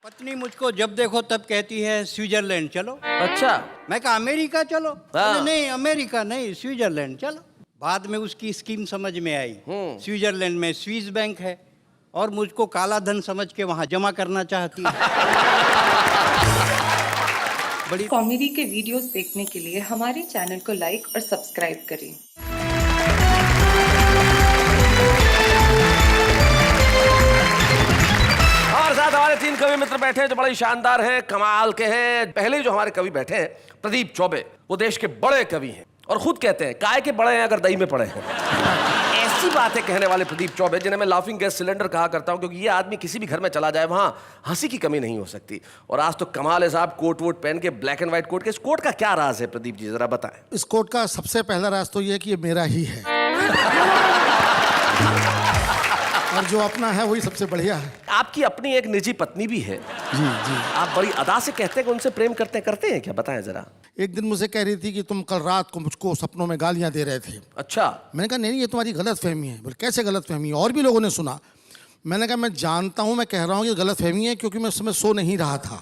पत्नी मुझको जब देखो तब कहती है स्विट्जरलैंड चलो। अच्छा। मैं कहा अमेरिका चलो। हाँ। नहीं अमेरिका नहीं स्विट्जरलैंड चलो। बाद में उसकी स्कीम समझ में आई। स्विट्जरलैंड में स्विस बैंक है और मुझको काला धन समझ के वहां जमा करना चाहती है। बड़ी कॉमेडी के वीडियोस देखने के लिए हमारे चैनल को लाइक और सब्सक्राइब करें। हमारे साथ हमारे तीन कवि मित्र बैठे हैं जो बड़े शानदार हैं, कमाल के हैं। पहले जो हमारे कवि बैठे हैं प्रदीप चौबे, वो देश के बड़े कवि हैं और खुद कहते हैं काय के बड़े हैं अगर दही में पड़े हैं। ऐसी बातें कहने वाले प्रदीप चौबे, जिन्हें मैं लाफिंग गैस सिलेंडर कहा करता हूं, क्योंकि ये आदमी किसी भी घर में चला जाए वहां हंसी की कमी नहीं हो सकती। और आज तो कमाल है साहब, कोट वोट पहन के, ब्लैक एंड व्हाइट कोट के। इस कोट का क्या राज है प्रदीप जी, जरा बताएं। इस कोट का सबसे पहला राज तो ये है कि ये मेरा ही है और जो अपना है वही सबसे बढ़िया है। आपकी अपनी एक निजी पत्नी भी है। जी जी। आप बड़ी अदा से कहते हैं कि उनसे प्रेम करते हैं क्या, बताएं जरा। एक दिन मुझे कह रही थी कि तुम कल रात को मुझको सपनों में गालियां दे रहे थे। अच्छा। मैंने कहा नहीं ये तुम्हारी गलत फहमी है। बोले कैसे गलत फहमी है? और भी लोगों ने सुना। मैंने कहा मैं जानता हूं, मैं कह रहा हूं कि गलत फहमी है क्योंकि मैं उस समय सो नहीं रहा था।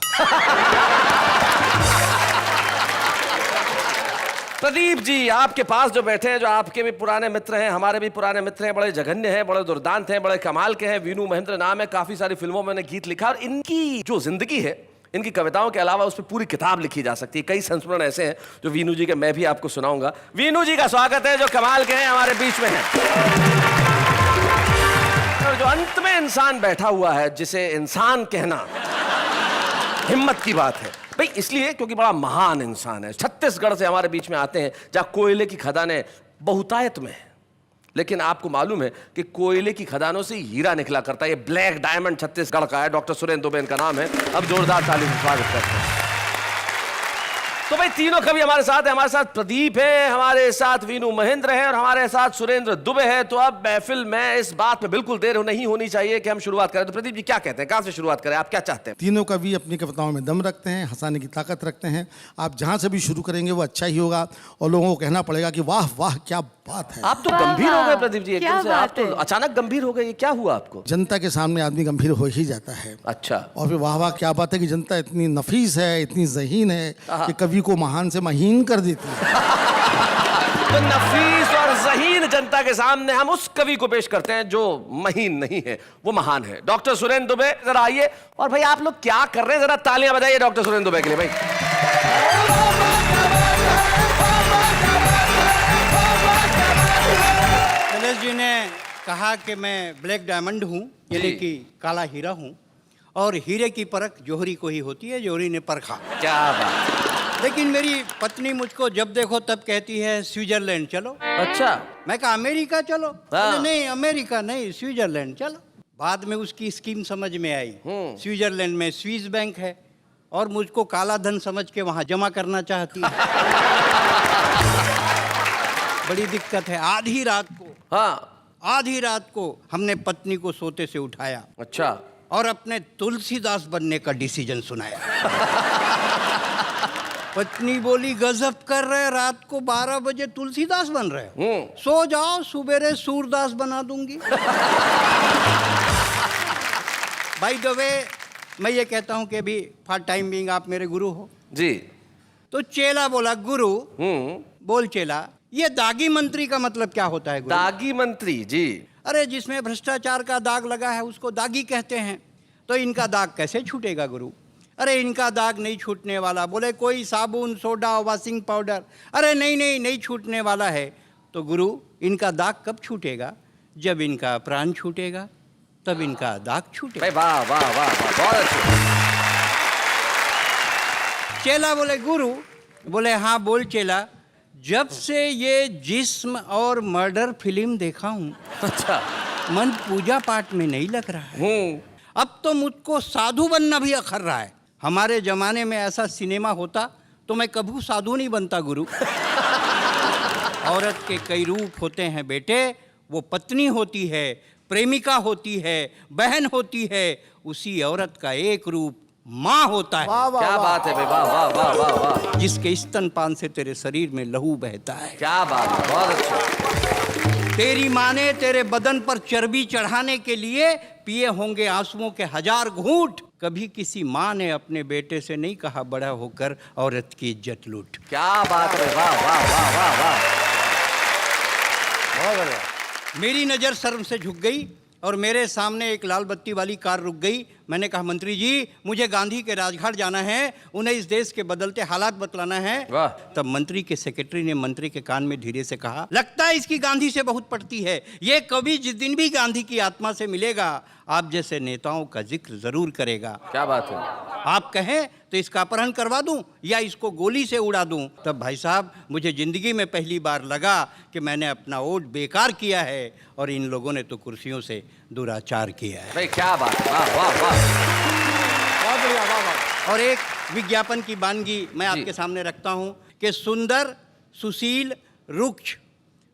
प्रदीप जी, आपके पास जो बैठे हैं, जो आपके भी पुराने मित्र हैं, हमारे भी पुराने मित्र हैं, बड़े जघन्य हैं, बड़े दुर्दांत हैं, बड़े कमाल के हैं। वीनू महेंद्र नाम है, काफी सारी फिल्मों में उन्होंने गीत लिखा और इनकी जो जिंदगी है, इनकी कविताओं के अलावा उस पर पूरी किताब लिखी जा सकती है। कई संस्मरण ऐसे हैं जो वीनू जी के मैं भी आपको सुनाऊंगा। वीनू जी का स्वागत है, जो कमाल के हैं, हमारे बीच में हैं। और जो अंत में इंसान बैठा हुआ है, जिसे इंसान कहना हिम्मत की बात है भाई, इसलिए क्योंकि बड़ा महान इंसान है। छत्तीसगढ़ से हमारे बीच में आते हैं जहां कोयले की खदानें बहुतायत में है, लेकिन आपको मालूम है कि कोयले की खदानों से हीरा निकला करता है। ये ब्लैक डायमंड छत्तीसगढ़ का है। डॉक्टर सुरेंद्र दुबे इनका नाम है। अब जोरदार ताली से स्वागत करते हैं। तो भाई तीनों कवि हमारे साथ है। हमारे साथ प्रदीप है, हमारे साथ वीनू महेंद्र है और हमारे साथ सुरेंद्र दुबे है। तो अब महफिल में इस बात में बिल्कुल देर नहीं होनी चाहिए कि हम शुरुआत करें। तो प्रदीप जी क्या कहते हैं, कहां से शुरुआत करें, आप क्या चाहते हैं? तीनों कवि अपनी कविताओं में दम रखते हैं, हंसाने की ताकत रखते हैं। आप जहां से भी शुरू करेंगे वो अच्छा ही होगा और लोगों को कहना पड़ेगा कि वाह वाह क्या बात है। आप तो गंभीर हो गए प्रदीप जी एकदम से। आप तो अचानक गंभीर हो गए, ये क्या हुआ आपको? जनता के सामने आदमी गंभीर हो ही जाता है। अच्छा। और फिर वाह वाह क्या बात है कि जनता इतनी नफीस है, इतनी ज़हीन है कि कवि को महान से महीन कर देती है। तो नफीस और ज़हीन जनता के सामने हम उस कवि को पेश करते हैं जो महीन नहीं है, वो महान है। डॉक्टर सुरेंद्र दुबे जरा आइए। और भाई आप लोग क्या कर रहे हैं, जरा तालियां बजाइए डॉक्टर सुरेंद्र दुबे के लिए भाई। गणेश जी ने कहा कि मैं ब्लैक डायमंड हूँ, यानी कि काला हीरा हूँ, और हीरे की परख जौहरी को ही होती है, जौहरी ने परखा। क्या बात। लेकिन मेरी पत्नी मुझको जब देखो तब कहती है स्विट्जरलैंड चलो। अच्छा। मैं कहा अमेरिका चलो। हाँ। नहीं अमेरिका नहीं स्विट्जरलैंड चलो। बाद में उसकी स्कीम समझ में आई। स्विट्जरलैंड में स्विस बैंक है और मुझको काला धन समझ के वहां जमा करना चाहती है। बड़ी दिक्कत है। आधी रात को, हाँ। आधी रात को हमने पत्नी को सोते से उठाया। अच्छा। और अपने तुलसीदास बनने का डिसीजन सुनाया। पत्नी बोली गजब कर रहे, रात को 12 बजे तुलसीदास बन रहे, सो जाओ, सुबेरे सूरदास बना दूंगी। बाय द वे, मैं ये कहता हूं कि अभी फॉर टाइम बीइंग आप मेरे गुरु हो जी। तो चेला बोला गुरु। बोल चेला, ये दागी मंत्री का मतलब क्या होता है गुरु? दागी मंत्री जी। अरे जिसमें भ्रष्टाचार का दाग लगा है उसको दागी कहते हैं। तो इनका दाग कैसे छूटेगा गुरु? अरे इनका दाग नहीं छूटने वाला। बोले कोई साबुन, सोडा, वॉशिंग पाउडर? अरे नहीं छूटने वाला है। तो गुरु इनका दाग कब छूटेगा? जब इनका प्राण छूटेगा तब इनका दाग छूटेगा। वाह वाह वाह वाह, बहुत अच्छा। चेला बोले गुरु। बोले हाँ बोल चेला, जब से ये जिस्म और मर्डर फिल्म देखा हूं, अच्छा। मन पूजा पाठ में नहीं लग रहा है। अब तो मुझको साधु बनना भी अखर रहा है। हमारे जमाने में ऐसा सिनेमा होता तो मैं कभी साधु नहीं बनता गुरु। औरत के कई रूप होते हैं बेटे। वो पत्नी होती है, प्रेमिका होती है, बहन होती है। उसी औरत का एक रूप माँ होता है। क्या बात है भाई, वाह वाह वाह वाह वाह। जिसके स्तनपान से तेरे शरीर में लहू बहता है। क्या बात है, बहुत अच्छा। तेरी माँ ने तेरे बदन पर चर्बी चढ़ाने के लिए पिए होंगे आंसुओं के 1000 घूंट। कभी किसी माँ ने अपने बेटे से नहीं कहा बड़ा होकर औरत की इज्जत लूट। क्या बात है, वाह वाह वाह वाह वाह, बहुत बढ़िया। मेरी नज़र शर्म से झुक गई और मेरे सामने एक लाल बत्ती वाली कार रुक गई। मैंने कहा मंत्री जी मुझे गांधी के राजघाट जाना है, उन्हें इस देश के बदलते हालात बतलाना है। वाह। तब मंत्री के सेक्रेटरी ने मंत्री के कान में धीरे से कहा, लगता है इसकी गांधी से बहुत पड़ती है, ये कभी जिस दिन भी गांधी की आत्मा से मिलेगा आप जैसे नेताओं का जिक्र जरूर करेगा। क्या बात है। आप कहें तो इसका अपहरण करवा दूं या इसको गोली से उड़ा दूं। तब भाई साहब मुझे जिंदगी में पहली बार लगा कि मैंने अपना वोट बेकार किया है और इन लोगों ने तो कुर्सियों से दुराचार किया है। भाई क्या बात है, वाह वाह वाह, बहुत बढ़िया, वाह वाह। और एक विज्ञापन की वानगी मैं जी। आपके सामने रखता हूं कि सुंदर सुशील रुक्ष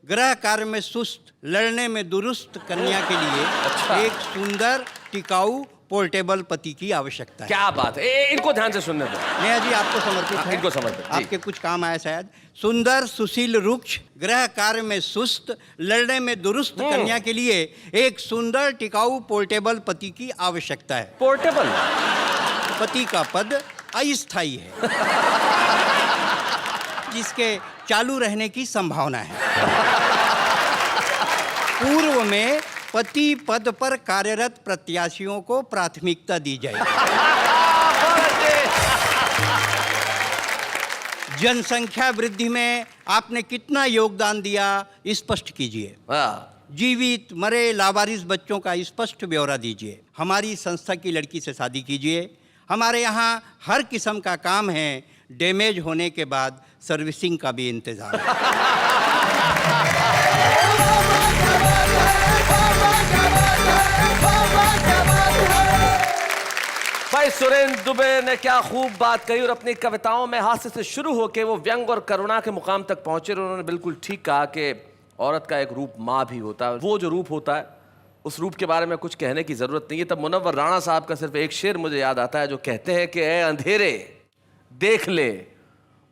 गृह कार्य में सुस्त लड़ने में दुरुस्त कन्या के लिए अच्छा। एक सुंदर टिकाऊ पोर्टेबल पति की आवश्यकता है। क्या बात है, इनको ध्यान से सुनने दो। नेहा जी आपको समर्पित है, इनको समर्पित, जी। आपके कुछ काम आया शायद। सुंदर सुशील रुक्ष गृह कार्य में सुस्त लड़ने में दुरुस्त कन्या के लिए एक सुंदर टिकाऊ पोर्टेबल पति की आवश्यकता है। पोर्टेबल, पति का पद अस्थायी है जिसके चालू रहने की संभावना है। पूर्व में पति पद पर कार्यरत प्रत्याशियों को प्राथमिकता दी जाएगी। जनसंख्या वृद्धि में आपने कितना योगदान दिया स्पष्ट कीजिए। जीवित मरे लावारिस बच्चों का स्पष्ट ब्यौरा दीजिए। हमारी संस्था की लड़की से शादी कीजिए। हमारे यहाँ हर किस्म का काम है, डैमेज होने के बाद सर्विसिंग का भी इंतजाम है। भाई सुरेंद्र दुबे ने क्या खूब बात कही और अपनी कविताओं में हास्य से शुरू होकर वो व्यंग और करुणा के मुकाम तक पहुंचे। और उन्होंने बिल्कुल ठीक कहा कि औरत का एक रूप माँ भी होता है। वो जो रूप होता है उस रूप के बारे में कुछ कहने की जरूरत नहीं है। तब मुनव्वर राणा साहब का सिर्फ एक शेर मुझे याद आता है जो कहते हैं कि ए अंधेरे देख ले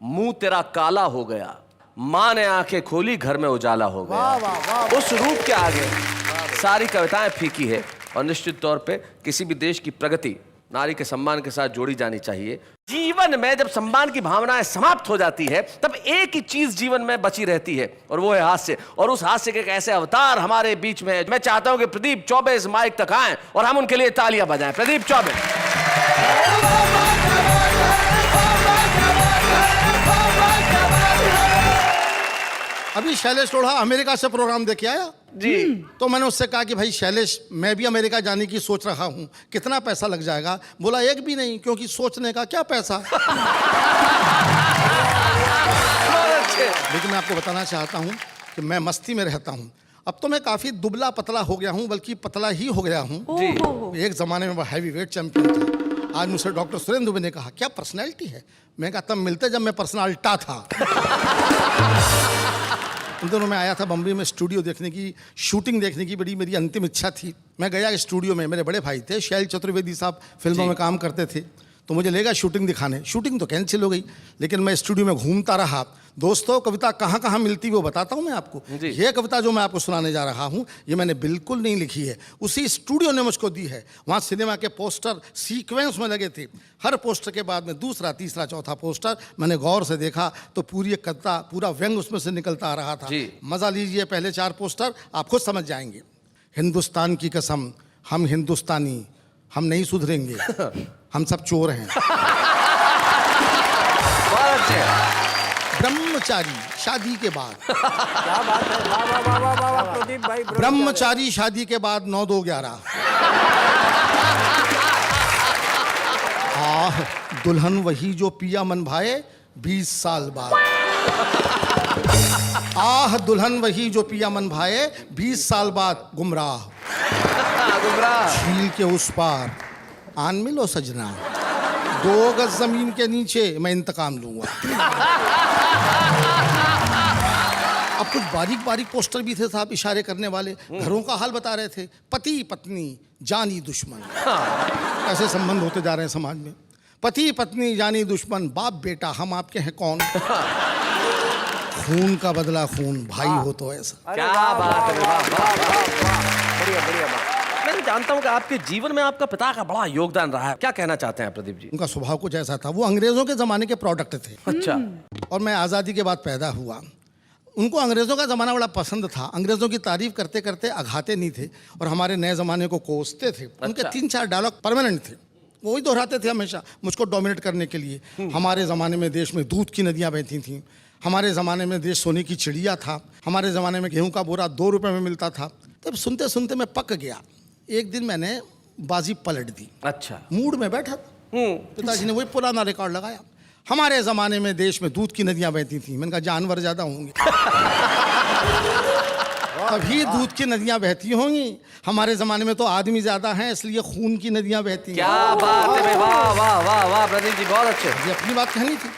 मुंह तेरा काला हो गया, माँ ने आंखें खोली घर में उजाला हो गया। उस रूप के आगे सारी कविताएं फीकी है। और निश्चित तौर पे किसी भी देश की प्रगति नारी के सम्मान के साथ जोड़ी जानी चाहिए। जीवन में जब सम्मान की भावनाएं समाप्त हो जाती है तब एक ही चीज जीवन में बची रहती है और वो है हास्य। और उस हास्य के एक ऐसे अवतार हमारे बीच में है। मैं चाहता हूं कि प्रदीप चौबे इस माइक तक आएं और हम उनके लिए तालियां बजाएं। प्रदीप चौबे। अभी शैलेश लोढ़ा अमेरिका से प्रोग्राम देखे आया जी। तो मैंने उससे कहा कि भाई शैलेश मैं भी अमेरिका जाने की सोच रहा हूँ, कितना पैसा लग जाएगा? बोला एक भी नहीं, क्योंकि सोचने का क्या पैसा। लेकिन मैं आपको बताना चाहता हूँ कि मैं मस्ती में रहता हूँ। अब तो मैं काफ़ी दुबला पतला हो गया हूँ, बल्कि पतला ही हो गया हूँ। एक ज़माने में वो हैवी वेट चैंपियन था। आज मुझसे डॉक्टर सुरेंद्र दुबे ने कहा क्या पर्सनैलिटी है? मैं कहा तब मिलते जब मैं पर्सनालिटा था। उन दिनों मैं आया था बम्बई में स्टूडियो देखने की, शूटिंग देखने की बड़ी मेरी अंतिम इच्छा थी। मैं गया स्टूडियो में, मेरे बड़े भाई थे शैल चतुर्वेदी साहब, फिल्मों में काम करते थे, तो मुझे ले गया शूटिंग दिखाने। शूटिंग तो कैंसिल हो गई, लेकिन मैं स्टूडियो में घूमता रहा। दोस्तों कविता कहाँ कहाँ मिलती वो बताता हूँ मैं आपको। ये कविता जो मैं आपको सुनाने जा रहा हूँ ये मैंने बिल्कुल नहीं लिखी है, उसी स्टूडियो ने मुझको दी है। वहाँ सिनेमा के पोस्टर सीक्वेंस में लगे थे। हर पोस्टर के बाद में दूसरा तीसरा चौथा पोस्टर मैंने गौर से देखा तो पूरी एक कविता, पूरा व्यंग उसमें से निकलता आ रहा था। मज़ा लीजिए, पहले 4 पोस्टर आप खुद समझ जाएंगे। हिंदुस्तान की कसम हम हिंदुस्तानी, हम नहीं सुधरेंगे, हम सब चोर हैं। ब्रह्मचारी शादी के बाद, क्या बात है, वाह वाह वाह वाह वाह वाह प्रदीप भाई। ब्रह्मचारी शादी के बाद 9-2-11। आह दुल्हन वही जो पिया मन भाए 20 साल बाद। आह दुल्हन वही जो पिया मन भाए 20 साल बाद गुमराह। झील के उस पार आन मिलो सजना, 2 गज जमीन के नीचे मैं इंतकाम लूंगा। अब कुछ बारीक बारीक पोस्टर भी थे साहब, इशारे करने वाले, घरों का हाल बता रहे थे। पति पत्नी जानी दुश्मन, ऐसे संबंध होते जा रहे हैं समाज में। पति पत्नी जानी दुश्मन, बाप बेटा हम आपके हैं कौन। खून का बदला खून, भाई हो तो ऐसा। क्या बात है, वाह वाह वाह, बढ़िया बढ़िया बात। जानता हूँ कि आपके जीवन में आपका पिता का बड़ा योगदान रहा है, क्या कहना चाहते हैं प्रदीप जी? उनका स्वभाव कुछ ऐसा था, वो अंग्रेजों के ज़माने के प्रोडक्ट थे। अच्छा। और मैं आज़ादी के बाद पैदा हुआ। उनको अंग्रेज़ों का ज़माना बड़ा पसंद था। अंग्रेज़ों की तारीफ करते करते अघाते नहीं थे और हमारे नए ज़माने को कोसते थे। उनके 3-4 डायलॉग परमानेंट थे, वही दोहराते थे हमेशा मुझको डोमिनेट करने के लिए। हमारे ज़माने में देश में दूध की नदियाँ बहती थीं, हमारे ज़माने में देश सोने की चिड़िया था, हमारे ज़माने में गेहूं का बोरा 2 रुपये में मिलता था। तब सुनते सुनते मैं पक गया। एक दिन मैंने बाजी पलट दी। अच्छा। मूड में बैठा था, पिताजी ने वही पुराना रिकॉर्ड लगाया, हमारे ज़माने में देश में दूध की नदियाँ बहती थीं। मैंने कहा जानवर ज़्यादा होंगे तभी दूध की नदियाँ बहती होंगी, हमारे ज़माने में तो आदमी ज़्यादा हैं इसलिए खून की नदियाँ बहती हैं। क्या बात है भाई, वाह वाह वाह वाह प्रदीप जी, बहुत अच्छे। ये अपनी बात कहनी थी।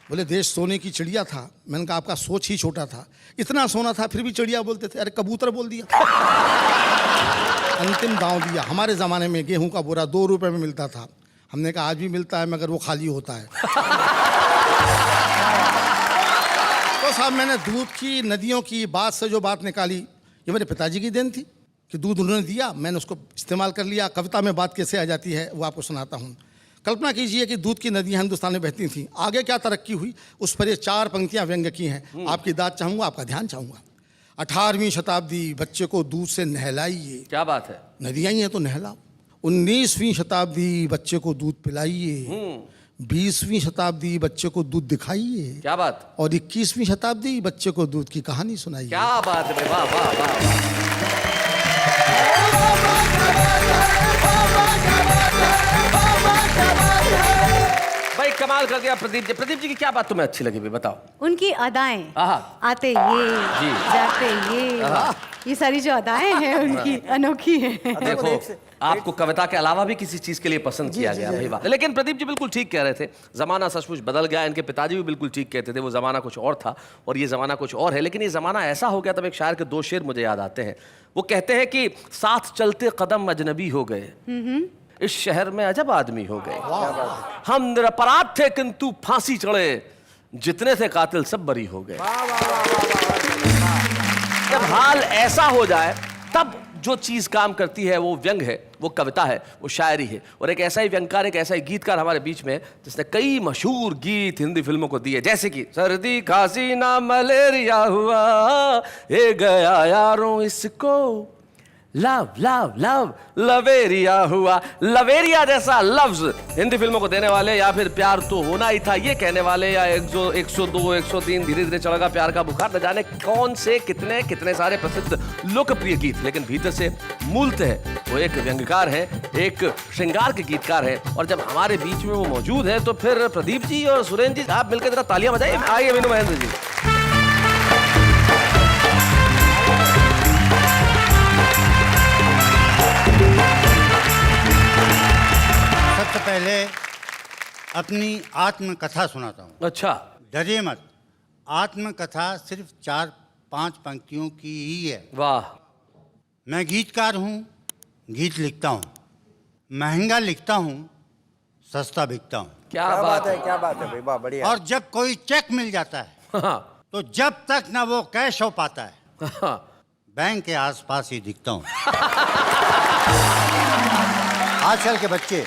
बोले देश सोने की चिड़िया था। मैंने कहा आपका सोच ही छोटा था, इतना सोना था फिर भी चिड़िया बोलते थे। अरे कबूतर बोल दिया। अंतिम दांव दिया। हमारे ज़माने में गेहूं का बोरा 2 रुपये में मिलता था। हमने कहा आज भी मिलता है मगर वो खाली होता है। तो साहब मैंने दूध की नदियों की बात से जो बात निकाली, ये मेरे पिताजी की देन थी कि दूध उन्होंने दिया, मैंने उसको इस्तेमाल कर लिया। कविता में बात कैसे आ जाती है वो आपको सुनाता हूँ। कल्पना कीजिए कि दूध की नदियाँ हिंदुस्तान में बहती थीं, आगे क्या तरक्की हुई उस पर ये 4 पंक्तियाँ व्यंग्य की हैं। आपकी दाद चाहूँगा, आपका ध्यान चाहूँगा। 18वीं शताब्दी बच्चे को दूध से नहलाइए। क्या बात है। नदियाँ ही हैं तो नहलाओ। 19वीं शताब्दी बच्चे को दूध पिलाइए। 20वीं शताब्दी बच्चे को दूध दिखाइए। क्या बात। और 21वीं शताब्दी बच्चे को दूध की कहानी सुनाइए। क्या बात है, वाह वाह वाह। भाई कमाल कर दिया प्रदीप जी। प्रदीप जी की क्या बात तुम्हें अच्छी लगी भाई, बताओ। उनकी अदाएं, आहा। आते ये जी। जाते ये सारी जो अदाएं हैं उनकी अनोखी हैं। देखो आपको कविता के अलावा भी किसी चीज के लिए पसंद किया गया भाई, बात। लेकिन प्रदीप जी बिल्कुल ठीक कह रहे थे, जमाना सचमुच बदल गया। इनके पिताजी भी बिल्कुल ठीक कहते थे, वो जमाना कुछ और था और ये जमाना कुछ और है। लेकिन ये जमाना ऐसा हो गया, तब एक शायर के 2 शेर मुझे याद आते हैं। वो कहते हैं कि साथ चलते कदम अजनबी हो गए, इस शहर में अजब आदमी हो गए। हम निरपराध थे किंतु फांसी चढ़े, जितने थे कातिल सब बरी हो गए। जब हाल ऐसा हो जाए तब जो चीज काम करती है वो व्यंग है, वो कविता है, वो शायरी है। और एक ऐसा ही व्यंगकार, एक ऐसा ही गीतकार हमारे बीच में है जिसने कई मशहूर गीत हिंदी फिल्मों को दिए, जैसे कि सर्दी खांसी ना मलेरिया हुआ, ये गया यारों इसको लव लव लव लवेरिया हुआ। लवेरिया जैसा लफ्ज हिंदी फिल्मों को देने वाले, या फिर प्यार तो होना ही था ये कहने वाले, या 102 103 धीरे धीरे चढ़ेगा प्यार का बुखार, न जाने कौन से कितने सारे प्रसिद्ध लोकप्रिय गीत। लेकिन भीतर से मूलतः वो एक व्यंग्यकार है, एक श्रृंगार के गीतकार है। और जब हमारे बीच में वो मौजूद है तो फिर प्रदीप जी और सुरेंद्र जी आप मिलकर जरा तालियां बजाइए। आइए मीनू महेंद्र जी। सबसे पहले अपनी आत्मकथा सुनाता हूँ। अच्छा। डरिए मत, आत्मकथा सिर्फ 4-5 पंक्तियों की ही है। वाह। मैं गीतकार हूँ, गीत लिखता हूँ, महंगा लिखता हूँ, सस्ता बिकता हूँ। क्या बात है, क्या बात है भाई, वाह बढ़िया। और जब कोई चेक मिल जाता है हाँ। तो जब तक ना वो कैश हो पाता है, हाँ। बैंक के आसपास ही दिखता हूँ। आजकल के बच्चे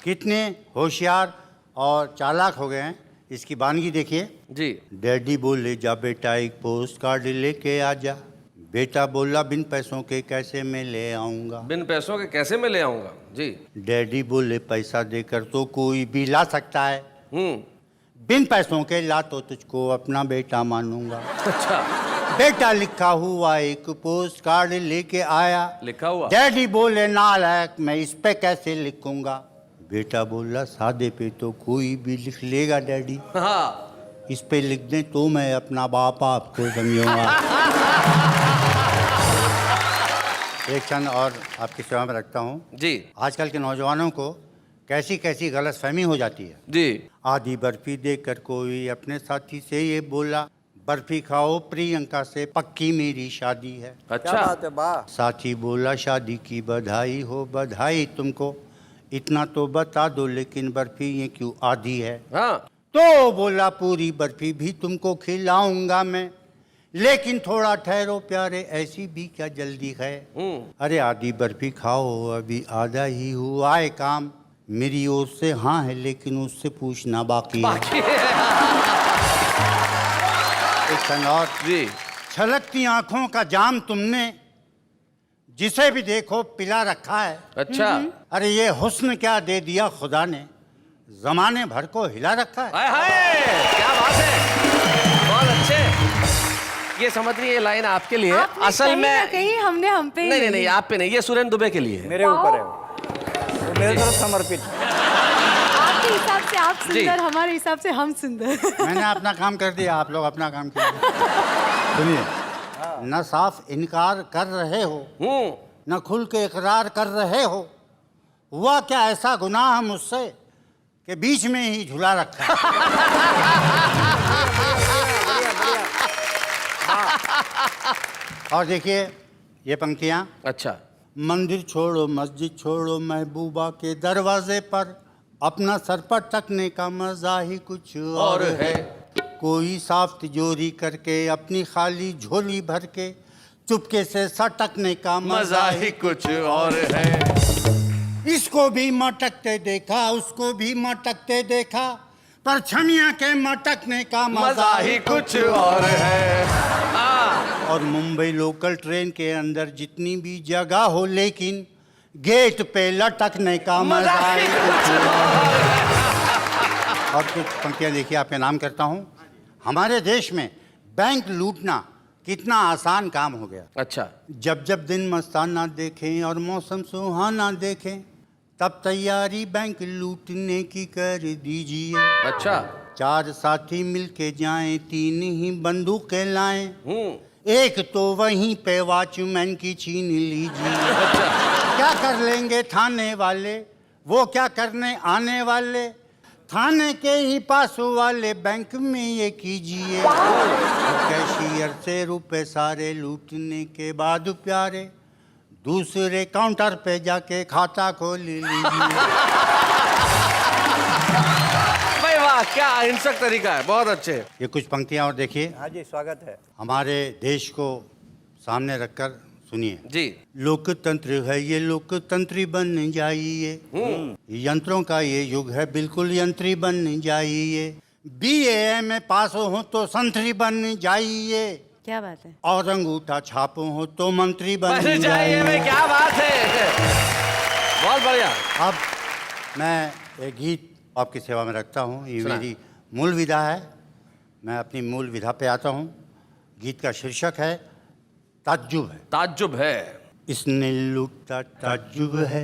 कितने होशियार और चालाक हो गए हैं, इसकी वानगी देखिए जी। डैडी बोले जा बेटा एक पोस्ट कार्ड लेके आ जा, बेटा बोला बिन पैसों के कैसे मैं ले आऊँगा। बिन पैसों के कैसे मैं ले आऊंगा जी। डैडी बोले पैसा देकर तो कोई भी ला सकता है, बिन पैसों के ला तो तुझको अपना बेटा मानूंगा। अच्छा। बेटा लिखा हुआ एक पोस्ट कार्ड लेके आया, लिखा हुआ। डैडी बोले नालायक मैं इस पे कैसे लिखूंगा। बेटा बोला सादे पे तो कोई भी लिख लेगा डैडी, हाँ। इस पे लिख दें तो मैं अपना बाप आपको समझूंगा। एक क्षण और आपकी सेवा में रखता हूँ जी। आजकल के नौजवानों को कैसी कैसी गलतफहमी हो जाती है जी। आधी बर्फी देकर कोई अपने साथी से ये बोला, बर्फी खाओ प्रियंका से पक्की मेरी शादी है। अच्छा। साथी बोला शादी की बधाई हो, बधाई तुमको, इतना तो बता दो लेकिन बर्फी ये क्यों आधी है। हाँ। तो बोला पूरी बर्फी भी तुमको खिलाऊंगा मैं, लेकिन थोड़ा ठहरो प्यारे, ऐसी भी क्या जल्दी है। अरे आधी बर्फी खाओ, अभी आधा ही हुआ है काम। मेरी ओर से हाँ है, लेकिन उससे पूछना बाकी है। एक क्षण और। जी। छलकती आंखों का जाम तुमने जिसे भी देखो पिला रखा है। अच्छा। अरे ये हुस्न क्या दे दिया खुदा ने, जमाने भर को हिला रखा है। हाय हाय, क्या बात है, बहुत अच्छे। ये समझ रही है लाइन आपके लिए। आपने असल कहीं ना में कहीं हमने हम पे ही नहीं ले नहीं नहीं, ली। आप पे नहीं, ये सुरेंद्र दुबे के लिए है। मेरे ऊपर है वो मेरे तरफ समर्पित। आपके हिसाब से आप जी। सुंदर, हमारे हिसाब से हम सुंदर। मैंने अपना काम कर दिया, आप लोग अपना काम कीजिए। सुनिए, न साफ इनकार कर रहे हो, न खुल के इकरार कर रहे हो। हुआ क्या ऐसा गुनाह मुझसे कि बीच में ही झुला रखा है। और देखिए ये पंक्तियां। अच्छा। मंदिर छोड़ो मस्जिद छोड़ो, महबूबा के दरवाजे पर अपना सर पर टकने का मजा ही कुछ और है। कोई साफ तिजोरी करके अपनी खाली झोली भर के चुपके से सटकने का मजा ही कुछ और है। इसको भी मटकते देखा, उसको भी मटकते देखा, पर छमिया के मटकने का मजा ही कुछ और है। और मुंबई लोकल ट्रेन के अंदर जितनी भी जगह हो, लेकिन गेट पे लटकने का मजा ही कुछ और है। और कुछ पंक्तियां देखिए, आपके नाम करता हूं। हमारे देश में बैंक लूटना कितना आसान काम हो गया। अच्छा। जब जब दिन मस्ताना देखें और मौसम सुहाना देखें, तब तैयारी बैंक लूटने की कर दीजिए। अच्छा। 4 साथी मिलके जाएं, 3 ही बंदूकें लाएं, एक तो वहीं पे वॉचमैन की छीन लीजिए। क्या कर लेंगे थाने वाले, वो क्या करने आने वाले, थाने के ही पास वाले बैंक में ये कीजिए। कैशियर से रुपए सारे लूटने के बाद प्यारे, दूसरे काउंटर पे जाके खाता खोल लीजिए। भाई वाह, क्या अहिंसक तरीका है, बहुत अच्छे। ये कुछ पंक्तियां और देखिए। हाँ जी, स्वागत है। हमारे देश को सामने रखकर सुनिए। जी। लोकतंत्र है ये, लोकतंत्री बन जाइए। यंत्रों का ये युग है, बिल्कुल यंत्री बन जाइए। BA में पास हो तो संतरी बन जाइए, क्या बात है। और अंगूठा छाप हो तो मंत्री बन जाइए। जाइए। क्या बात है, बहुत बढ़िया। अब मैं एक गीत आपकी सेवा में रखता हूँ। ये सुना। मेरी मूल विधा है। मैं अपनी मूल विधा पे आता हूँ। गीत का शीर्षक है ताज्जुब है। ताज्जुब है। इसने लूटा ताज्जुब है,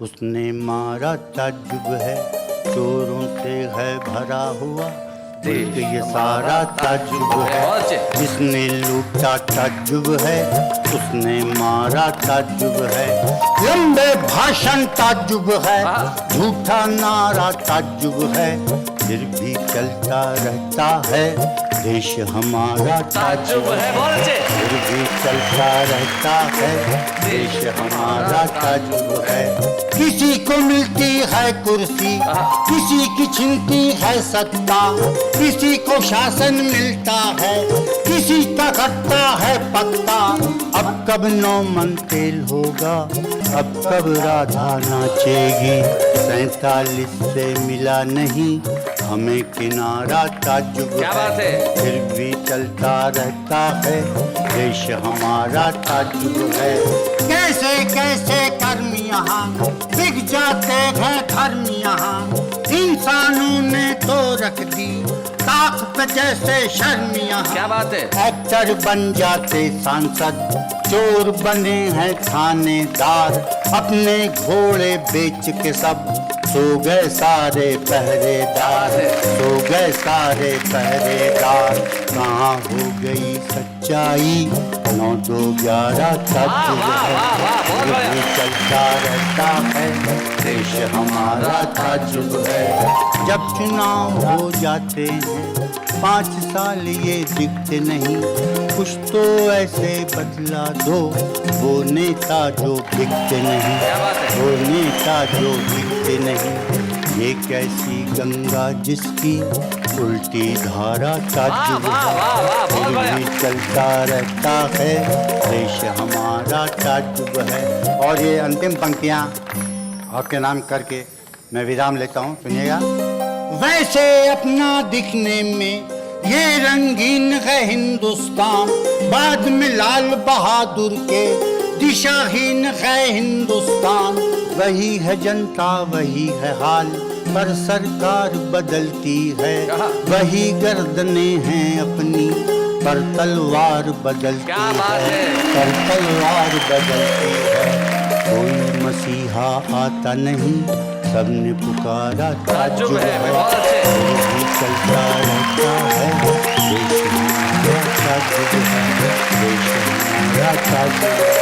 उसने मारा ताज्जुब है, चोरों से है भरा हुआ मुल्क ये सारा ताज्जुब है। जिसने लूटा ताज्जुब है, उसने मारा ताज्जुब है, लंबे भाषण ताज्जुब है, झूठा नारा ताज्जुब है, फिर भी चलता रहता है देश हमारा ताज्जुब है। फिर भी चलता रहता है देश हमारा ताज्जुब है। किसी को मिलती है कुर्सी, किसी की छिनती है सत्ता, किसी को शासन मिलता है, किसी का कटता है पत्ता। अब कब 9 मन तेल होगा, अब कब राधा नाचेगी, 47 से मिला नहीं हमें किनारा ताज्जुब क्या बात है। फिर भी चलता रहता है देश हमारा ताज्जुब है। कैसे कैसे कर्म यहाँ बिक जाते हैं धर्म यहाँ, इंसानों ने तो रख दी ताक पे जैसे शर्म यहाँ। क्या बात है। एक्टर बन जाते सांसद, चोर बने हैं थानेदार, अपने घोड़े बेच के सब सो गए सारे पहरेदार, सो गए सारे पहरेदार। कहाँ हो गई सच्चाई, 9 2 11 ताज्जुब है। ये चलता रहता है देश हमारा ताज्जुब है। जब चुनाव हो जाते हैं 5 साल ये दिखते नहीं, कुछ तो ऐसे बदला दो वो नेता जो दिखते नहीं, वो नेता जो दिखते नहीं। ये कैसी गंगा जिसकी उल्टी धारा ताज्जुब है, फिर भी चलता रहता है, देश हमारा ताज्जुब है। और ये अंतिम पंक्तियाँ आपके नाम करके मैं विराम लेता हूँ, सुनिएगा। वैसे अपना दिखने में ये रंगीन है हिंदुस्तान, बाद में लाल बहादुर के दिशाहीन है हिंदुस्तान। वही है जनता वही है हाल, पर सरकार बदलती है, वही गर्दने हैं अपनी, पर तलवार बदलती है, पर तलवार बदलती है। कोई मसीहा आता नहीं, सबने पुकारा ताज्जुब है, भी चलता रहता है, देश हमारा ताज्जुब है, देश हमारा ताज्जुब है।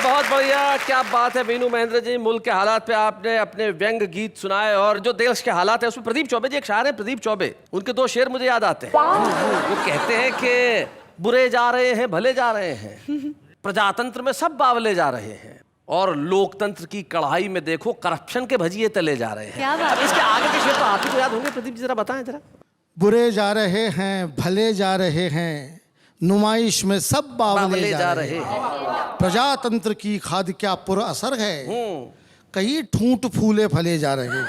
बहुत बढ़िया, क्या बात है मीनू महेंद्र जी। मुल्क के हालात पे आपने अपने व्यंग गीत सुनाए, और जो देश के हालात है उसमें प्रदीप चौबे जी एक शायर है, प्रदीप चौबे, उनके 2 शेर मुझे याद आते हैं। वो कहते हैं कि बुरे जा रहे हैं भले जा रहे हैं, प्रजातंत्र में सब बावले जा रहे हैं, और लोकतंत्र की कढ़ाई में देखो करप्शन के भजिए तले जा रहे हैं। क्या बात? अब इसके आगे के शेर तो आप ही को याद होंगे, प्रदीप जी जरा बताएं जरा। बुरे जा रहे हैं भले जा रहे हैं, नुमाइश में सब बावले जा रहे हैं, प्रजातंत्र की खाद क्या पुर असर है, कहीं ठूंठ फूले फले जा रहे हैं।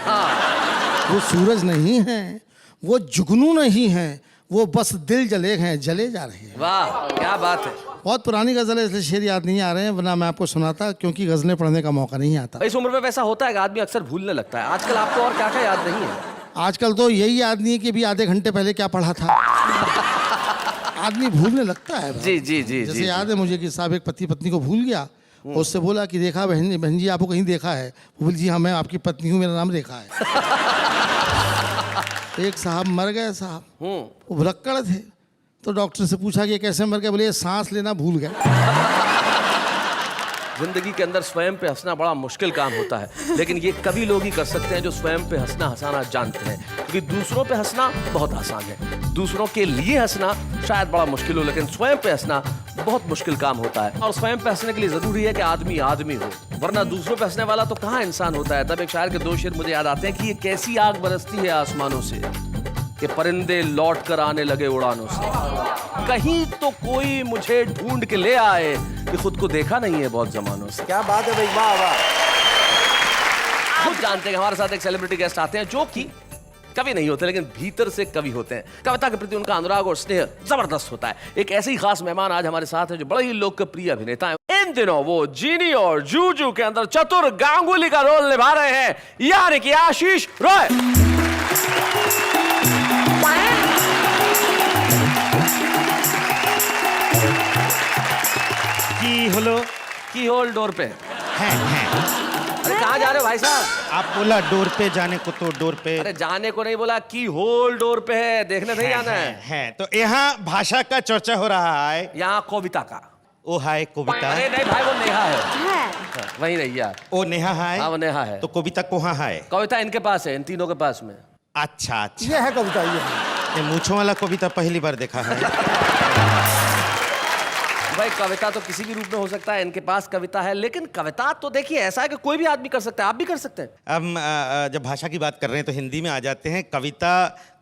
वो सूरज नहीं है, वो जुगनू नहीं है, वो बस दिल जले हैं, जले जा रहे हैं। वाह क्या बात है। बहुत पुरानी गजल है, इसलिए शेर याद नहीं आ रहे हैं, वरना मैं आपको सुनाता, क्योंकि गजलें पढ़ने का मौका नहीं आता। इस उम्र में वैसा होता है कि आदमी अक्सर भूलने लगता है। आजकल आपको और क्या क्या याद नहीं है? आजकल तो यही याद नहीं है कि अभी आधे घंटे पहले क्या पढ़ा था। आदमी भूलने लगता है। जी जी जी। जैसे याद है मुझे कि साहब एक पति पत्नी को भूल गया, उससे बोला कि देखा बहन जी आपको कहीं देखा है? बोल जी हाँ मैं आपकी पत्नी हूँ, मेरा नाम रेखा है। एक साहब मर गए साहब, वो भुलक्कड़ थे, तो डॉक्टर से पूछा कि कैसे मर गए? बोले ये सांस लेना भूल गए। जिंदगी के अंदर स्वयं पे हंसना बड़ा मुश्किल काम होता है, लेकिन ये कभी लोग ही कर सकते हैं जो स्वयं पे हंसना हंसाना जानते हैं, क्योंकि दूसरों पे हंसना बहुत आसान है, दूसरों के लिए हंसना शायद बड़ा मुश्किल हो, लेकिन स्वयं पे हंसना बहुत मुश्किल काम होता है। और स्वयं पे हंसने के लिए जरूरी है कि आदमी आदमी हो, वरना दूसरों पे हंसने वाला तो कहाँ इंसान होता है। तब एक शायर के 2 शेर मुझे याद आते हैं कि ये कैसी आग बरसती है आसमानों से कि परिंदे लौट कर आने लगे उड़ानों से, कहीं तो कोई मुझे ढूंढ के ले आए कि खुद को देखा नहीं है बहुत जमानों से। क्या बात है भाई, वाह वाह। खुद जानते हैं हमारे साथ एक सेलिब्रिटी गेस्ट आते हैं जो कि कवि नहीं होते, लेकिन भीतर से कवि होते हैं। कविता के प्रति उनका अनुराग और स्नेह जबरदस्त होता है। एक ऐसे ही खास मेहमान आज हमारे साथ है जो बड़े ही लोकप्रिय अभिनेता हैं। इन दिनों वो जीनी और जूजू के अंदर चतुर गांगुली का रोल निभा रहे हैं, यानी कि आशीष रॉय। की होल डोर पे हैं। अरे कहाँ जा रहे हो भाई साहब? आप बोला डोर पे जाने को, तो डोर पे अरे जाने को नहीं बोला, की होल डोर पे है, देखने नहीं जाना है। तो यहाँ भाषा का चर्चा हो रहा है, यहाँ कविता का। ओ हाय कविता। अरे नहीं भाई, वो नेहा है। वही नहीं यार, ओ नेहा है। हाँ वो नेहा है। तो कविता कहाँ है? कविता इनके पास है, इन तीनों के पास में। अच्छा अच्छा, ये है कविता, ये है। ये मूछों वाला कविता पहली बार देखा है। भाई कविता तो किसी भी रूप में हो सकता है, इनके पास कविता है, लेकिन कविता तो देखिए ऐसा है कि कोई भी आदमी कर सकता है, आप भी कर सकते हैं। अब जब भाषा की बात कर रहे हैं तो हिंदी में आ जाते हैं। कविता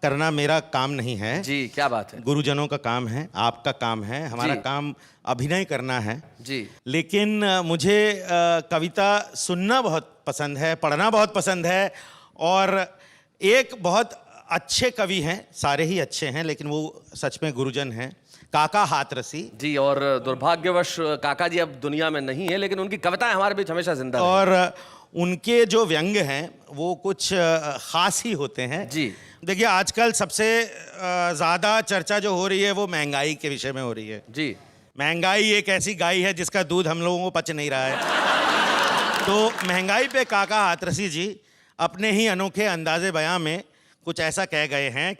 करना मेरा काम नहीं है जी, क्या बात है। गुरुजनों का काम है, आपका काम है, हमारा जी। काम अभिनय करना है जी। लेकिन मुझे कविता सुनना बहुत पसंद है, पढ़ना बहुत पसंद है। और एक बहुत अच्छे कवि हैं, सारे ही अच्छे हैं, लेकिन वो सच में गुरुजन हैं, काका हाथरसी जी। और दुर्भाग्यवश काका जी अब दुनिया में नहीं है, लेकिन उनकी कविताएं हमारे बीच हमेशा जिंदा हैं। और उनके जो व्यंग हैं वो कुछ खास ही होते हैं जी। देखिए आजकल सबसे ज़्यादा चर्चा जो हो रही है वो महंगाई के विषय में हो रही है जी। महंगाई एक ऐसी गाय है जिसका दूध हम लोगों को पच नहीं रहा है। तो महंगाई पे काका हाथरसी जी अपने ही अनोखे अंदाजे बयां में कुछ ऐसा कह गए हैं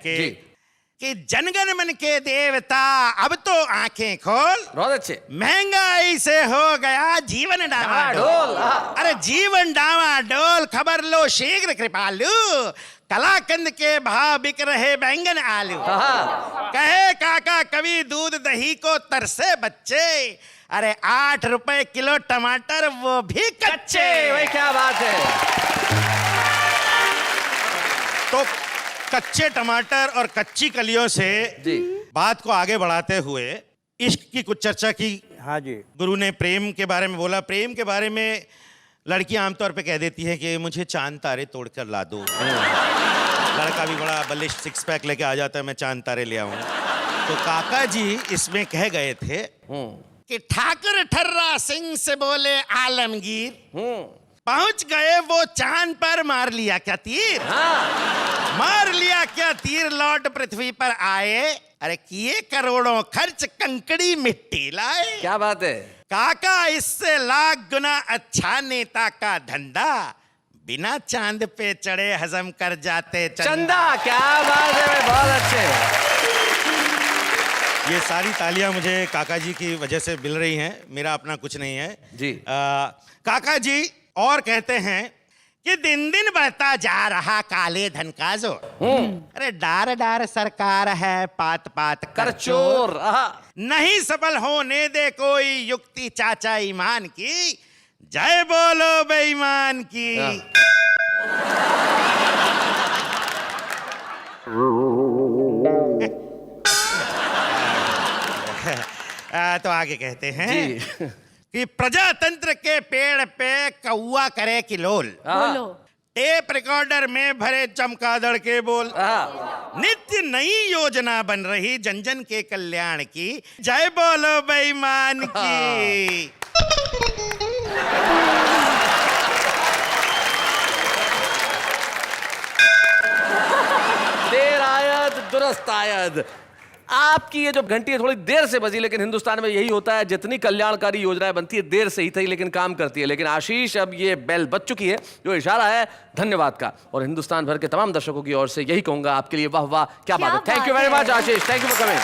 कि जनगण मन के देवता अब तो आंखें खोल, बहुत अच्छे। महंगाई से हो गया जीवन डामाडोल। अरे जीवन डामाडोल, खबर लो शीघ्र कृपालु, कलाकंद के भाव बिक रहे बैंगन आलू। कहे काका कवि दूध दही को तरसे बच्चे, अरे 8 रुपए किलो टमाटर वो भी कच्चे। भाई क्या बात है। तो कच्चे टमाटर और कच्ची कलियों से जी। बात को आगे बढ़ाते हुए इश्क की कुछ चर्चा की। हाँ जी। गुरु ने प्रेम के बारे में बोला। प्रेम के बारे में लड़कियां आमतौर पे कह देती है कि मुझे चांद तारे तोड़कर ला दो। लड़का भी बड़ा बलिष्ठ सिक्स पैक लेके आ जाता है, मैं चांद तारे ले आऊं। तो काका जी इसमें कह गए थे कि ठाकुर ठर्रा सिंह से बोले आलमगीर, पहुंच गए वो चांद पर, मार लिया क्या तीर? मार लिया क्या तीर, लौट पृथ्वी पर आए, अरे किए करोड़ों खर्च, कंकड़ी मिट्टी लाए। क्या बात है काका, इससे लाख गुना अच्छा नेता का धंधा, बिना चांद पे चढ़े हजम कर जाते चंदा। क्या बात है भाई, बहुत अच्छे। ये सारी तालियां मुझे काका जी की वजह से मिल रही हैं, मेरा अपना कुछ नहीं है जी। काका जी और कहते हैं कि दिन दिन बढ़ता जा रहा काले धन का जोर, अरे डार डार सरकार है, पात पात कर चोर, नहीं सफल होने दे कोई युक्ति चाचा ईमान की, जय बोलो बेईमान की। तो आगे कहते हैं कि प्रजातंत्र के पेड़ पे कौआ करे किलोल, बोलो। टेप रिकॉर्डर में भरे चमगादड़ के बोल, नित्य नई योजना बन रही जन जन के कल्याण की, जय बोलो बेईमान की। देर आयद दुरुस्त आयद। आपकी ये जो घंटी है थोड़ी देर से बजी, लेकिन हिंदुस्तान में यही होता है, जितनी कल्याणकारी योजनाएं बनती है देर से ही थी लेकिन काम करती है। लेकिन आशीष, अब ये बेल बज चुकी है, जो इशारा है धन्यवाद का, और हिंदुस्तान भर के तमाम दर्शकों की ओर से यही कहूंगा आपके लिए वाह वाह, क्या बात है। Thank you very much Ashish, thank you for coming.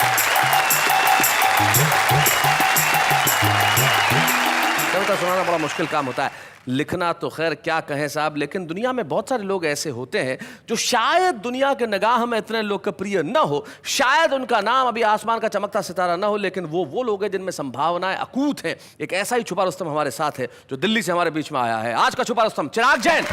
कविता सुनाना बड़ा मुश्किल काम होता है, लिखना तो खैर क्या कहें साहब, लेकिन दुनिया में बहुत सारे लोग ऐसे होते हैं जो शायद दुनिया के निगाह में इतने लोकप्रिय न हो, शायद उनका नाम अभी आसमान का चमकता सितारा न हो, लेकिन वो लोग हैं जिनमें संभावनाएं अकूत हैं। एक ऐसा ही छुपा रुस्तम हमारे साथ है जो दिल्ली से हमारे बीच में आया है। आज का छुपा रुस्तम चिराग जैन।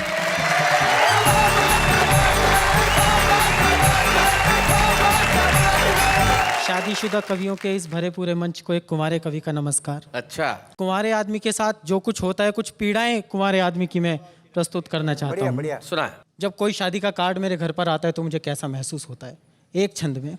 शादीशुदा कवियों के इस भरे पूरे मंच को एक कुंवारे कवि का नमस्कार। अच्छा। कुंवारे आदमी के साथ जो कुछ होता है, कुछ पीड़ाएं कुंवारे आदमी की मैं प्रस्तुत करना चाहता हूँ। सुना है। जब कोई शादी का कार्ड मेरे घर पर आता है तो मुझे कैसा महसूस होता है, एक छंद में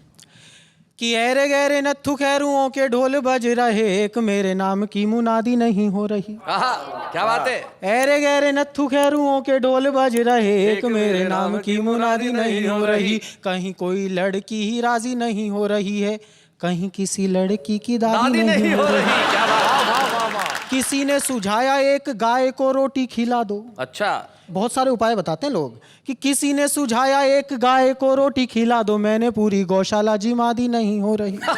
कि ऐरे गहरे नत्थु खैरुओं के ढोल बज रहे, एक मेरे नाम की मुनादी नहीं हो रही। क्या बात है। ऐरे गहरे नत्थु खैरुओं के ढोल बज रहे, एक मेरे नाम की मुनादी नहीं हो रही। कहीं कोई लड़की ही राजी नहीं हो रही है, कहीं किसी लड़की की दादी नहीं हो रही। क्या बात। किसी ने सुझाया एक गाय को रोटी खिला दो। अच्छा। बहुत सारे उपाय बताते हैं लोग कि किसी ने सुझाया एक गाय को रोटी खिला दो, मैंने पूरी गौशाला जिमा दी नहीं हो रही। बहुत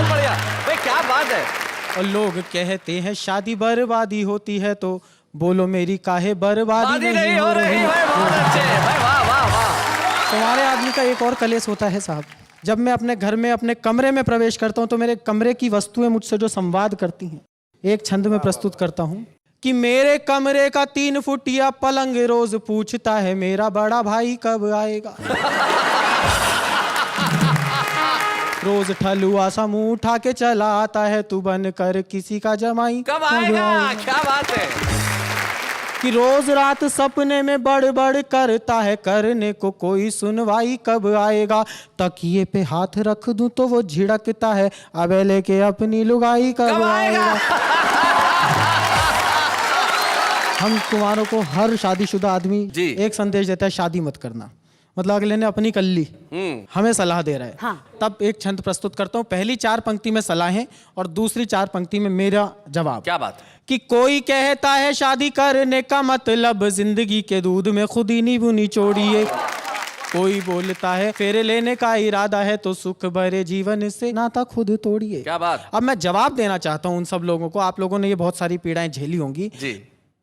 बढ़िया भाई, क्या बात है। और लोग कहते हैं शादी बर्बादी होती है, तो बोलो मेरी काहे बर्बादी नहीं हो रही। तुम्हारे आदमी का एक और कलेश होता है साहब, जब मैं अपने घर में अपने कमरे में प्रवेश करता हूं तो मेरे कमरे की वस्तुएं मुझसे जो संवाद करती हैं, एक छंद में प्रस्तुत करता हूं कि मेरे कमरे का 3 फुटिया पलंग रोज पूछता है मेरा बड़ा भाई कब आएगा। रोज ठलुआ सा मुंह उठा के चला आता है, तू बन कर किसी का जमाई कब आएगा। क्या बात है। कि रोज रात सपने में बड़ बड़ करता है, करने को कोई सुनवाई कब आएगा। तकिए पे हाथ रख दूं तो वो झिड़कता है, अबे लेके अपनी लुगाई कब आएगा। हम कुंवारों को हर शादीशुदा आदमी एक संदेश देता है, शादी मत करना। मतलब अगले ने अपनी कल्ली हमें सलाह दे रहा है। हाँ। तब एक छंद प्रस्तुत करता हूँ, पहली 4 पंक्ति में सलाहें और दूसरी 4 पंक्ति में मेरा जवाब। क्या बात है। कि कोई कहता है शादी करने का मतलब जिंदगी के दूध में खुद ही नींबू निचोड़िए, कोई बोलता है फेरे लेने का इरादा है तो सुख भरे जीवन से नाता खुद तोड़िए। क्या बात। अब मैं जवाब देना चाहता हूँ उन सब लोगों को, आप लोगों ने ये बहुत सारी पीड़ाएं झेली होंगी जी।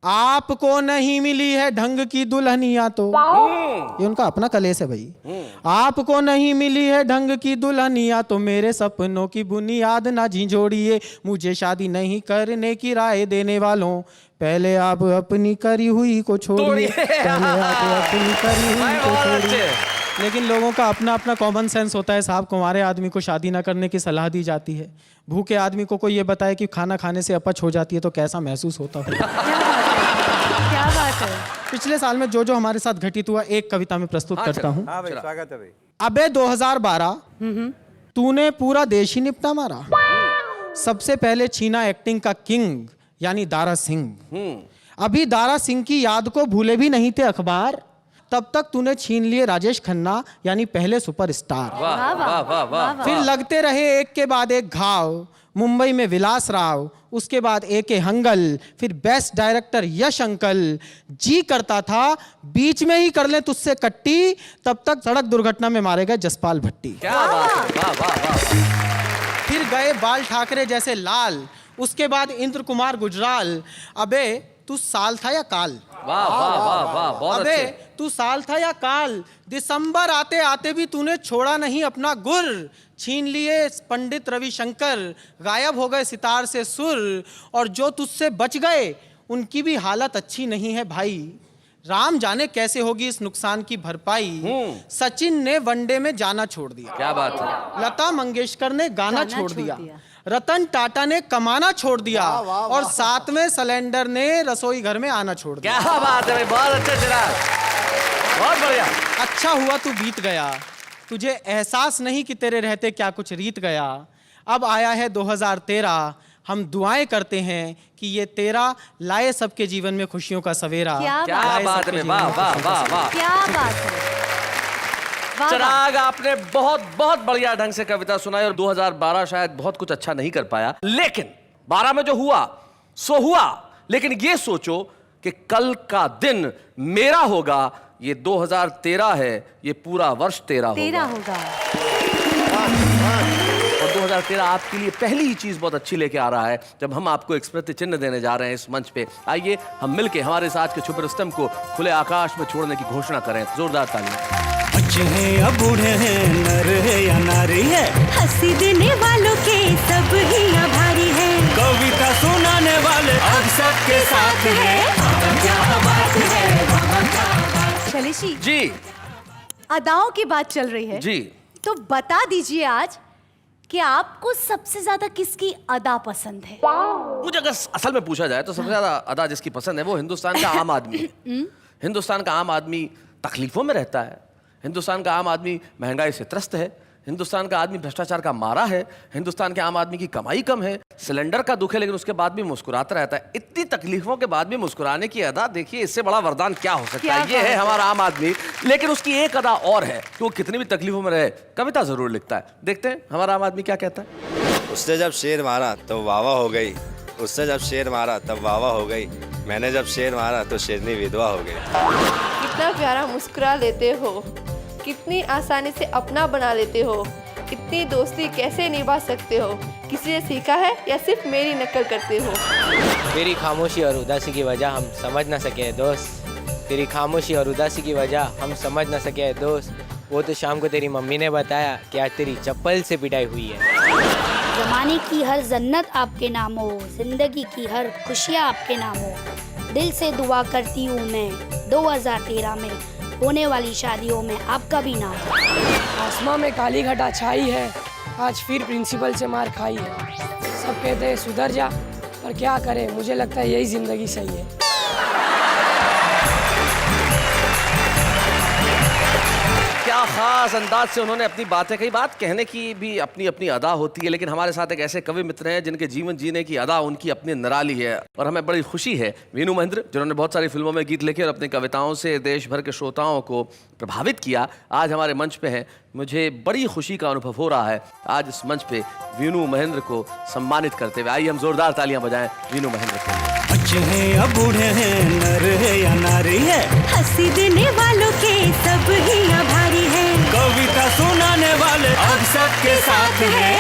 आपको नहीं मिली है ढंग की दुल्हनिया तो, ये उनका अपना कलेश है भाई। आपको नहीं मिली है ढंग की दुल्हनिया तो मेरे सपनों की बुनियाद ना झिझोड़िए। मुझे शादी नहीं करने की राय देने वालों, पहले आप अपनी करी हुई को छोड़िए, पहले आप अपनी करी हुई को छोड़िए। लेकिन लोगों का अपना अपना कॉमन सेंस होता है साहब। कुंवारे आदमी को शादी ना करने की सलाह दी जाती है, भूखे आदमी को कोई ये बताए कि खाना खाने से अपच हो जाती है तो कैसा महसूस होता है। क्या बात है। पिछले साल में जो हमारे साथ घटित हुआ एक कविता में प्रस्तुत करता हूँ। हाँ भाई, स्वागत है भाई। अबे 2012 तूने पूरा देश ही निपटा मारा। सबसे पहले छीना एक्टिंग का किंग यानी दारा सिंह। अभी दारा सिंह की याद को भूले भी नहीं थे अखबार, तब तक तूने छीन लिए राजेश खन्ना यानी पहले सुपरस्टार। वाह वाह वाह वाह। फिर लगते रहे एक के बाद एक घाव, मुंबई में विलास राव, उसके बाद ए.के. हंगल, फिर बेस्ट डायरेक्टर यश अंकल। जी करता था बीच में ही कर ले तुझसे कट्टी, तब तक सड़क दुर्घटना में मारे गए जसपाल भट्टी। क्या बात है, वाह वाह वाह। फिर गए बाल ठाकरे जैसे लाल, उसके बाद इंद्र कुमार गुजराल। अबे तू साल था या काल? वाह वाह वाह वाह, बहुत अबे अच्छे। तू साल था या काल? दिसंबर आते आते भी तूने छोड़ा नहीं अपना गुर। छीन लिए पंडित रविशंकर, गायब हो गए सितार से सुर, और जो तुझसे बच गए उनकी भी हालत अच्छी नहीं है भाई। राम जाने कैसे होगी इस नुकसान की भरपाई। सचिन ने वनडे में जाना छोड़ दिया, क्या बात है। लता मंगेशकर ने गाना छोड़ दिया, रतन टाटा ने कमाना छोड़ दिया, और साथ में सिलेंडर ने रसोई घर में आना छोड़ दिया। क्या बात है भाई, बहुत अच्छा चला, बहुत बढ़िया। अच्छा हुआ तू बीत गया, तुझे एहसास नहीं कि तेरे रहते क्या कुछ रीत गया। अब आया है 2013, हम दुआएं करते हैं कि ये तेरा लाए सबके जीवन में खुशियों का सवेरा। क्या बात है, वाह वाह वाह वाह। क्या बात है। वाह, चिराग, आपने बहुत बहुत बढ़िया ढंग से कविता सुनाई, और 2012 शायद बहुत कुछ अच्छा नहीं कर पाया, लेकिन 12 में जो हुआ सो हुआ। लेकिन ये सोचो कि कल का दिन मेरा होगा, ये 2013 है, ये पूरा वर्ष तेरा होगा। और 2013 आपके लिए पहली ही चीज बहुत अच्छी लेके आ रहा है, जब हम आपको एक स्मृति चिन्ह देने जा रहे हैं इस मंच पे। आइए हम मिलके हमारे साथ के छुपे रुस्तम को खुले आकाश में छोड़ने की घोषणा करें। जोरदार तालियां। बच्चे हैं या बूढ़े हैं, नर है या नारी है, हंसी देने वालों के सब ही आभारी है, कविता सुनाने वाले अब सबके साथ है। शैलेशी जी अदाओं की बात चल रही है जी, तो बता दीजिए आज कि आपको सबसे ज्यादा किसकी अदा पसंद है? मुझे अगर असल में पूछा जाए तो सबसे ज्यादा अदा जिसकी पसंद है वो हिंदुस्तान का आम आदमी है। हिंदुस्तान का आम आदमी तकलीफों में रहता है, हिंदुस्तान का आम आदमी महंगाई से त्रस्त है, हिंदुस्तान का आदमी भ्रष्टाचार का मारा है, हिंदुस्तान के आम आदमी की कमाई कम है, सिलेंडर का दुख है लेकिन उसके बाद भी मुस्कुराता रहता है। इतनी तकलीफों के बाद भी मुस्कुराने की अदा, देखिए इससे बड़ा वरदान क्या हो सकता है। ये है हमारा आम आदमी। लेकिन उसकी एक अदा और है कि वो कितनी भी तकलीफों में रहे कविता जरूर लिखता है। देखते हैं हमारा आम आदमी क्या कहता है। उसने जब शेर मारा तो वाह वाह हो गई, उसने जब शेर मारा तब वाह वाह हो गई, मैंने जब शेर मारा तो शेरनी विधवा हो गई। कितना प्यारा मुस्कुरा लेते हो, कितनी आसानी से अपना बना लेते हो, इतनी दोस्ती कैसे निभा सकते हो, किसी से सीखा है या सिर्फ मेरी नकल करते हो? तेरी खामोशी और उदासी की वजह हम समझ ना सके दोस्त, तेरी खामोशी और उदासी की वजह हम समझ ना सके दोस्त। वो तो शाम को तेरी मम्मी ने बताया कि आज तेरी चप्पल से पिटाई हुई है। जमाने की हर जन्नत आपके नाम हो, जिंदगी की हर खुशियाँ आपके नाम हो, दिल से दुआ करती हूँ मैं 2013 में होने वाली शादियों में आपका भी नाम। आसमां में काली घटा छाई है, आज फिर प्रिंसिपल से मार खाई है। सब कहते हैं सुधर जा, पर क्या करें, मुझे लगता है यही जिंदगी सही है। क्या खास अंदाज से उन्होंने अपनी बातें कही। बात कहने की भी अपनी अपनी अदा होती है, लेकिन हमारे साथ एक ऐसे कवि मित्र हैं जिनके जीवन जीने की अदा उनकी अपनी निराली है, और हमें बड़ी खुशी है वीनू महेंद्र, जिन्होंने बहुत सारी फिल्मों में गीत लिखे और अपनी कविताओं से देश भर के श्रोताओं को प्रभावित किया, आज हमारे मंच पे हैं। मुझे बड़ी खुशी का अनुभव हो रहा है आज इस मंच पे वीनू महेंद्र को सम्मानित करते हुए। आइए हम जोरदार तालियां बजाएं वीनू महेंद्र को। बच्चे हैं या बूढ़े हैं, नर है या नारी है, हंसी देने वालों के सब ही आभारी है, कविता सुनाने वाले अब सबके साथ है।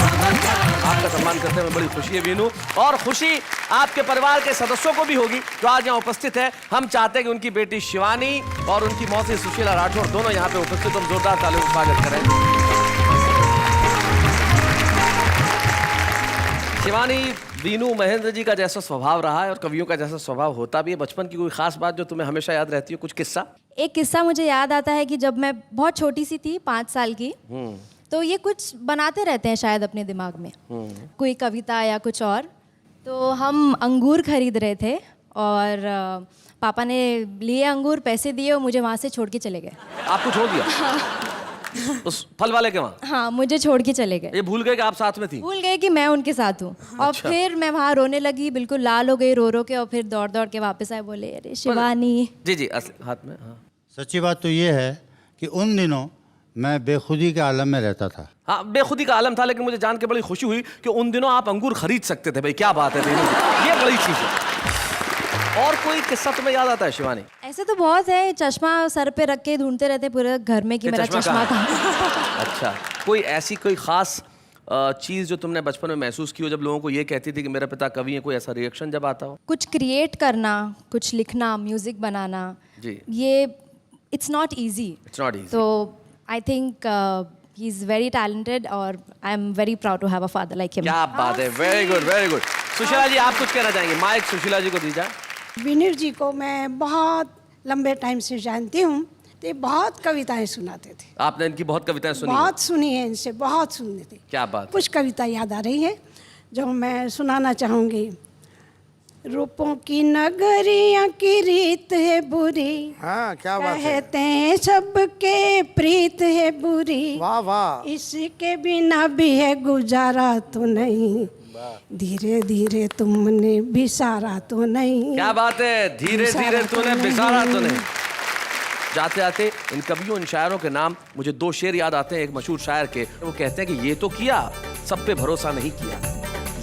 आपका सम्मान करते हुए बड़ी खुशी है वीनू, और खुशी आपके परिवार के सदस्यों को भी होगी जो आज यहाँ उपस्थित है। हम चाहते हैं कि उनकी बेटी शिवानी और उनकी मौसी सुशीला राठौर दोनों यहाँ पे उपस्थित, हम जोरदार तालियों से स्वागत करें। शिवानी, वीनू महेंद्र जी का जैसा स्वभाव रहा है और कवियों का जैसा स्वभाव होता भी है, बचपन की कोई खास बात जो तुम्हें हमेशा याद रहती है, कुछ किस्सा? एक किस्सा मुझे याद आता है कि जब मैं बहुत छोटी सी थी, 5 साल की, तो ये कुछ बनाते रहते हैं शायद अपने दिमाग में, कोई कविता या कुछ और। तो हम अंगूर खरीद रहे थे और पापा ने लिए अंगूर, पैसे दिए और मुझे वहाँ से छोड़ के चले गए। आपको छोड़ दिया? हाँ। उस फल वाले के वहाँ? हाँ, मुझे छोड़ के चले गए। ये भूल गए कि आप साथ में थी? भूल गए कि मैं उनके साथ हूँ। और अच्छा। फिर मैं वहाँ रोने लगी, बिल्कुल लाल हो गई रो रो के, और फिर दौड़ दौड़ के वापस आए, बोले अरे शिवानी। जी जी, हाथ में। हाँ। सच्ची बात तो ये है कि उन दिनों मैं बेखुदी के आलम में रहता था। हाँ, बेखुदी का आलम था, लेकिन मुझे जान के बड़ी खुशी हुई कि उन दिनों आप अंगूर खरीद सकते थे। भाई क्या बात है, ये बड़ी चीज है। और कोई किस्सा तुम्हें याद आता है शिवानी? ऐसे तो बहुत है, चश्मा सर पे रख के ढूंढते रहते पूरे घर में कि मेरा चश्मा था। अच्छा, कोई ऐसी कोई खास चीज जो तुमने बचपन में महसूस की हो जब लोगों को ये कहती थी कि मेरा पिता कवि है, कोई ऐसा रिएक्शन जब आता हो? कुछ क्रिएट करना, कुछ लिखना, म्यूजिक बनाना, जी, ये it's not easy. It's not easy. तो I think he is very talented और I am very proud to have a father like him. क्या बात है, very good very good. Sushila ji, आप कुछ कहना चाहेंगे? माइक सुशीला जी को दीजिए। विनीर जी को मैं बहुत लंबे टाइम से जानती हूँ, तो बहुत कविताएं सुनाते थे। आपने इनकी बहुत कविताएं सुनी? बहुत सुनी है इनसे, बहुत सुनी थी। क्या बात? कुछ कविता याद आ रही है जो मैं सुनाना चाहूँगी। रूपों की नगरियाँ की रीत है बुरी, हाँ, क्या बात है। कहते हैं सबके प्रीत है बुरी, वाह वाह। इसके बिना भी है गुजारा तो नहीं, धीरे धीरे तुमने बिसारा तो नहीं। क्या बात है, धीरे धीरे तूने बिसारा तो नहीं। जाते जाते इन कवियों, इन शायरों के नाम मुझे 2 शेर याद आते हैं एक मशहूर शायर के। वो कहते हैं कि ये तो किया, सब पे भरोसा नहीं किया,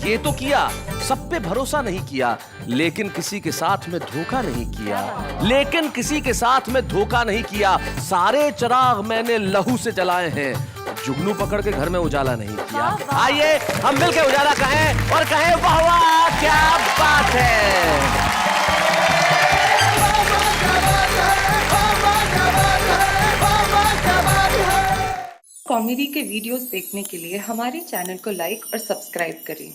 ये तो किया, सब पे भरोसा नहीं किया, लेकिन किसी के साथ में धोखा नहीं किया, लेकिन किसी के साथ में धोखा नहीं किया। सारे चिराग मैंने लहू से जलाए हैं, जुगनू पकड़ के घर में उजाला नहीं किया। आइए हम मिलकर उजाला कहें और कहें वाह वाह, क्या बात है। कॉमेडी के वीडियोस देखने के लिए हमारे चैनल को लाइक और सब्सक्राइब करें।